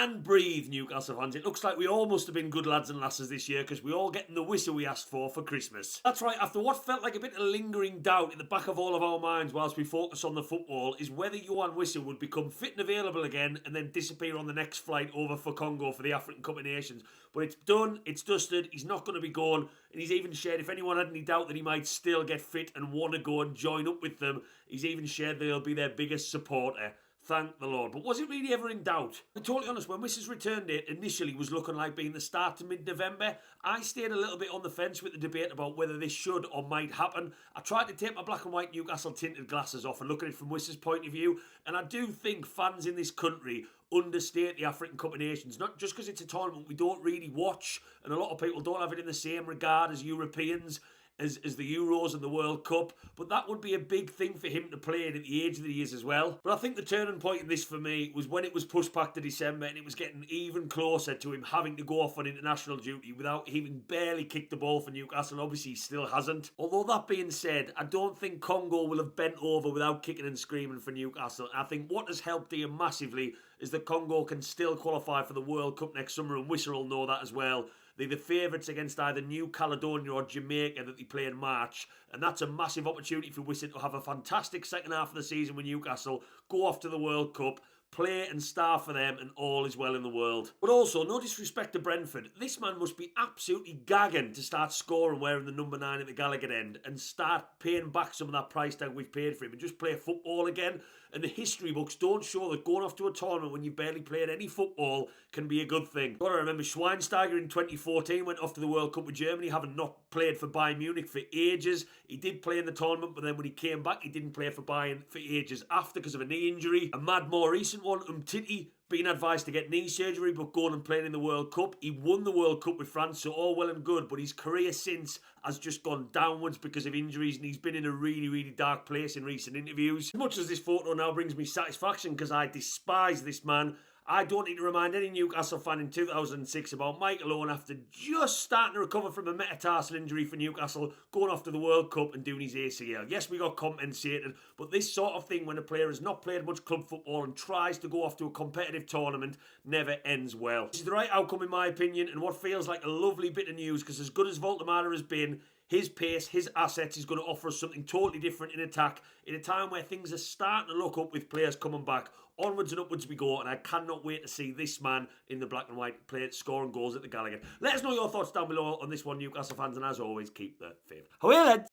and breathe, Newcastle fans. It looks like we all must have been good lads and lasses this year because we're all getting the whistle we asked for Christmas. That's right, after what felt like a bit of lingering doubt in the back of all of our minds whilst we focus on the football is whether Yoane Wissa would become fit and available again and then disappear on the next flight over for Congo for the African Cup of Nations. But it's done, it's dusted, he's not going to be going, and he's even shared if anyone had any doubt that he might still get fit and want to go and join up with them, he's even shared that he'll be their biggest supporter. Thank the Lord. But was it really ever in doubt? To be totally honest, when Wissa's return date initially was looking like being the start to mid-November, I stayed a little bit on the fence with the debate about whether this should or might happen. I tried to take my black and white Newcastle tinted glasses off and look at it from Wissa's point of view, and I do think fans in this country understate the African Cup of Nations, not just because it's a tournament we don't really watch, and a lot of people don't have it in the same regard as Europeans, as the Euros and the World Cup, but that would be a big thing for him to play in at the age that he is as well. But I think the turning point in this for me was when it was pushed back to December and it was getting even closer to him having to go off on international duty without even barely kicked the ball for Newcastle. Obviously he still hasn't. Although that being said, I don't think Congo will have bent over without kicking and screaming for Newcastle. I think what has helped him massively is that Congo can still qualify for the World Cup next summer, and Wissa will know that as well. They're the favourites against either New Caledonia or Jamaica that they play in March, and that's a massive opportunity for Wissa to have a fantastic second half of the season with Newcastle, go off to the World Cup, play and star for them, and all is well in the world. But also, no disrespect to Brentford, this man must be absolutely gagging to start scoring wearing the number 9 at the Gallagher end and start paying back some of that price tag we've paid for him and just play football again. And the history books don't show that going off to a tournament when you barely played any football can be a good thing. Got to remember Schweinsteiger in 2014 went off to the World Cup with Germany, having not played for Bayern Munich for ages. He did play in the tournament, but then when he came back, he didn't play for Bayern for ages after because of a knee injury. A mad, more recent one, Umtiti, being advised to get knee surgery but going and playing in the World Cup. He won the World Cup with France, so all well and good, but his career since has just gone downwards because of injuries, and he's been in a really, really dark place in recent interviews. As much as this photo now brings me satisfaction because I despise this man, I don't need to remind any Newcastle fan in 2006 about Michael Owen after just starting to recover from a metatarsal injury for Newcastle, going off to the World Cup and doing his ACL. Yes, we got compensated, but this sort of thing when a player has not played much club football and tries to go off to a competitive tournament never ends well. This is the right outcome in my opinion, and what feels like a lovely bit of news, because as good as Voltemada has been, his pace, his assets is going to offer us something totally different in attack in a time where things are starting to look up with players coming back. Onwards and upwards we go, and I cannot wait to see this man in the black and white play scoring goals at the Gallagher. Let us know your thoughts down below on this one, Newcastle fans, and as always, keep the faith. Away, lads!